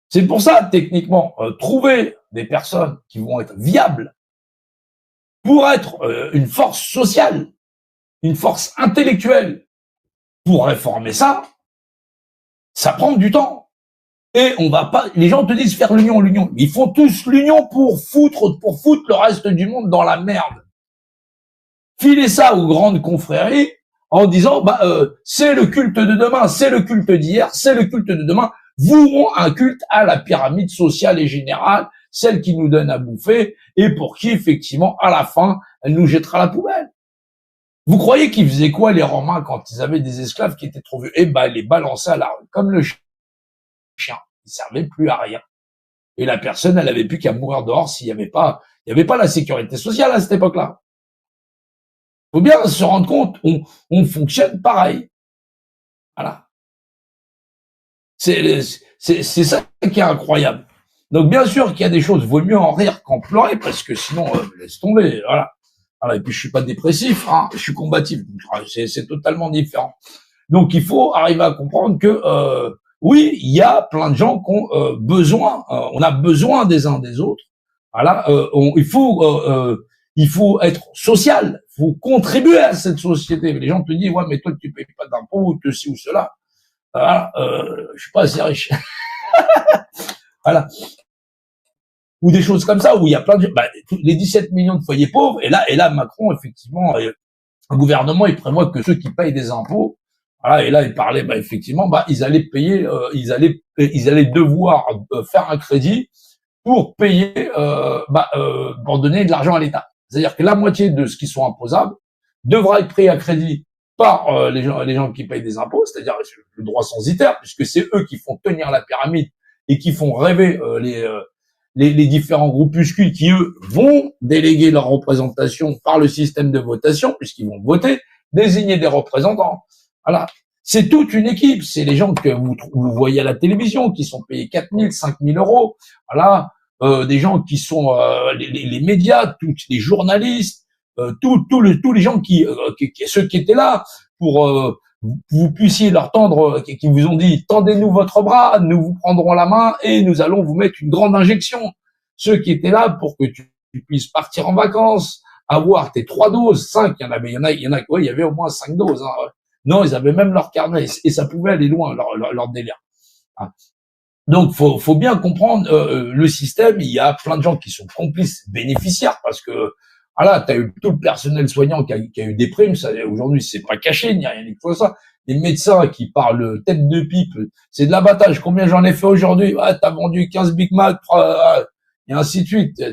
C'est pour ça, techniquement, trouver des personnes qui vont être viables pour être une force sociale, une force intellectuelle pour réformer ça, ça prend du temps. Et on va pas, les gens te disent faire l'union, l'union. Ils font tous l'union pour foutre le reste du monde dans la merde. Filer ça aux grandes confréries en disant, c'est le culte de demain, c'est le culte d'hier, c'est le culte de demain. Vouons un culte à la pyramide sociale et générale, celle qui nous donne à bouffer et pour qui, effectivement, à la fin, elle nous jettera à la poubelle. Vous croyez qu'ils faisaient quoi, les Romains, quand ils avaient des esclaves qui étaient trop vieux? Eh ben, ils les balançaient à la rue, comme le chien. Ils servaient plus à rien. Et la personne, elle avait plus qu'à mourir dehors s'il y avait pas la sécurité sociale à cette époque-là. Faut bien se rendre compte, on fonctionne pareil. Voilà. C'est ça qui est incroyable. Donc, bien sûr qu'il y a des choses, vaut mieux en rire qu'en pleurer, parce que sinon, laisse tomber, voilà. Voilà. Et puis, je suis pas dépressif, hein, je suis combatif. C'est totalement différent. Donc, il faut arriver à comprendre que, oui, il y a plein de gens qui ont besoin, on a besoin des uns des autres. Voilà, il faut être social, il faut contribuer à cette société. Les gens te disent, ouais, mais toi, tu payes pas d'impôts, ou ceci ou cela. Voilà, je suis pas assez riche. Voilà. Ou des choses comme ça, où il y a plein de, les 17 millions de foyers pauvres, et là, Macron, effectivement, le gouvernement, il prévoit que ceux qui payent des impôts, voilà, et là, il parlait, effectivement, ils allaient payer, ils allaient devoir faire un crédit pour payer, pour donner de l'argent à l'État. C'est-à-dire que la moitié de ce qui sont imposables devra être pris à crédit par les gens qui payent des impôts, c'est-à-dire le droit censitaire, puisque c'est eux qui font tenir la pyramide et qui font rêver les différents groupuscules qui, eux, vont déléguer leur représentation par le système de votation, puisqu'ils vont voter, désigner des représentants. Voilà. C'est toute une équipe. C'est les gens que vous voyez à la télévision qui sont payés 4 000, 5 000 euros. Voilà. Des gens qui sont les médias, tous les journalistes, tous les gens ceux qui étaient là pour vous puissiez leur tendre, qui vous ont dit, tendez-nous votre bras, nous vous prendrons la main et nous allons vous mettre une grande injection. Ceux qui étaient là pour que tu puisses partir en vacances, avoir tes 3 doses, 5, il y avait au moins 5 doses. Hein. Non, ils avaient même leur carnet et ça pouvait aller loin, leur délire. Hein. Donc, faut bien comprendre le système. Il y a plein de gens qui sont complices, bénéficiaires, parce que voilà, t'as eu tout le personnel soignant qui a eu des primes. Ça, aujourd'hui, c'est pas caché, il n'y a rien de ça. Les médecins qui parlent tête de pipe, c'est de l'abattage. Combien j'en ai fait aujourd'hui? Ah, t'as vendu 15 Big Mac, et ainsi de suite.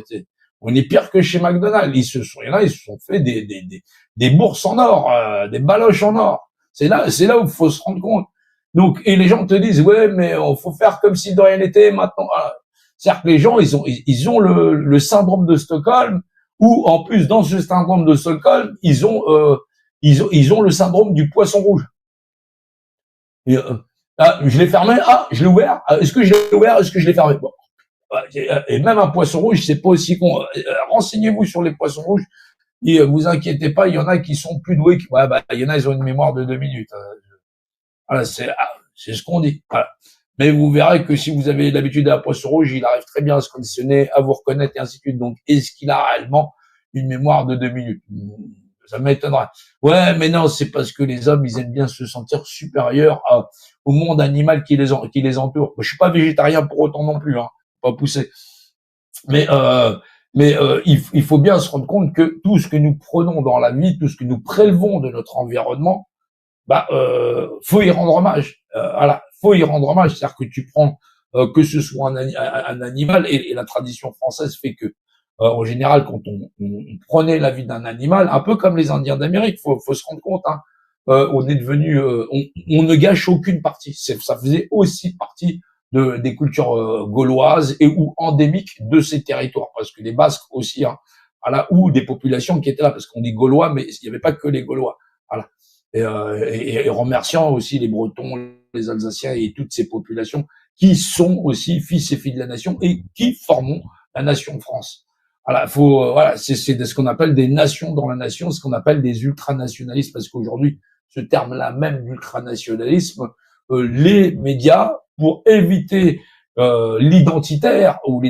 On est pire que chez McDonald's. Il y en a, ils se sont fait des bourses en or, des baloches en or. C'est là où il faut se rendre compte. Donc, et les gens te disent, ouais, mais faut faire comme si de rien n'était maintenant. C'est-à-dire que les gens, ils ont le syndrome de Stockholm, ou en plus, dans ce syndrome de Stockholm, ils ont le syndrome du poisson rouge. Et, je l'ai fermé, je l'ai ouvert, est-ce que je l'ai ouvert, est-ce que je l'ai fermé? Bon. Et même un poisson rouge, c'est pas aussi con. Renseignez-vous sur les poissons rouges, et vous inquiétez pas, il y en a qui sont plus doués, il y en a, ils ont une mémoire de 2 minutes. Voilà, c'est ce qu'on dit. Voilà. Mais vous verrez que si vous avez l'habitude d'un poisson rouge, il arrive très bien à se conditionner, à vous reconnaître et ainsi de suite. Donc, est-ce qu'il a réellement une mémoire de 2 minutes? Ça m'étonnerait. Ouais, mais non, c'est parce que les hommes, ils aiment bien se sentir supérieurs au monde animal qui les entoure. Je suis pas végétarien pour autant non plus, hein. Pas poussé. Mais il faut bien se rendre compte que tout ce que nous prenons dans la vie, tout ce que nous prélevons de notre environnement, faut y rendre hommage. Voilà, faut y rendre hommage. C'est-à-dire que tu prends que ce soit un animal, et la tradition française fait que en général, quand on prenait la vie d'un animal, un peu comme les Indiens d'Amérique, faut se rendre compte, hein, on est devenu, on ne gâche aucune partie. Ça faisait aussi partie des cultures gauloises et ou endémiques de ces territoires, parce que les Basques aussi, hein, voilà, ou des populations qui étaient là, parce qu'on dit Gaulois, mais il n'y avait pas que les Gaulois. Voilà. Et remerciant aussi les Bretons, les Alsaciens et toutes ces populations qui sont aussi fils et filles de la nation et qui forment la nation France. Voilà, c'est ce qu'on appelle des nations dans la nation, ce qu'on appelle des ultranationalistes, parce qu'aujourd'hui, ce terme-là même d'ultranationalisme, les médias, pour éviter l'identitaire ou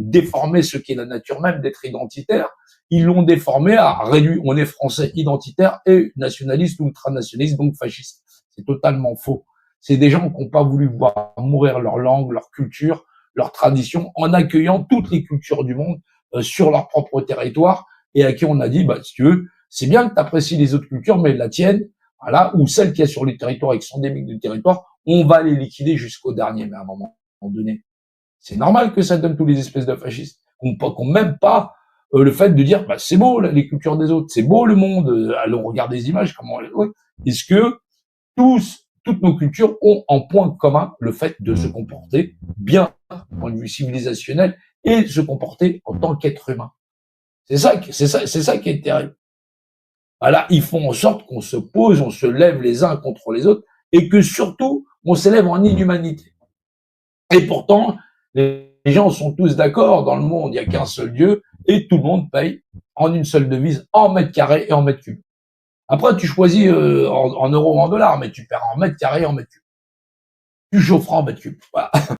déformer ce qu'est la nature même d'être identitaire. Ils l'ont déformé à réduire. On est français identitaire et nationaliste ou ultranationaliste, donc fasciste. C'est totalement faux. C'est des gens qui n'ont pas voulu voir mourir leur langue, leur culture, leur tradition, en accueillant toutes les cultures du monde sur leur propre territoire, et à qui on a dit, bah, si tu veux, c'est bien que tu apprécies les autres cultures, mais la tienne, voilà, ou celle qu'il y a sur le territoire et qui sont endémiques du territoire, on va les liquider jusqu'au dernier. Mais à un moment donné, c'est normal que ça donne tous les espèces de fascistes, qu'on même pas le fait de dire, bah, c'est beau les cultures des autres, c'est beau le monde, allons regarder des images, comment ouais. Est-ce que toutes nos cultures ont en point commun le fait de se comporter bien, du point de vue civilisationnel, et se comporter en tant qu'être humain. C'est ça qui est terrible. Voilà, ils font en sorte qu'on se pose, on se lève les uns contre les autres, et que surtout, on s'élève en inhumanité. Et pourtant, les gens sont tous d'accord, dans le monde, il n'y a qu'un seul Dieu, et tout le monde paye en une seule devise, en mètres carrés et en mètres cubes. Après, tu choisis en euros ou en dollars, mais tu perds en mètres carrés et en mètres cubes. Tu chaufferas en mètres cubes. Voilà.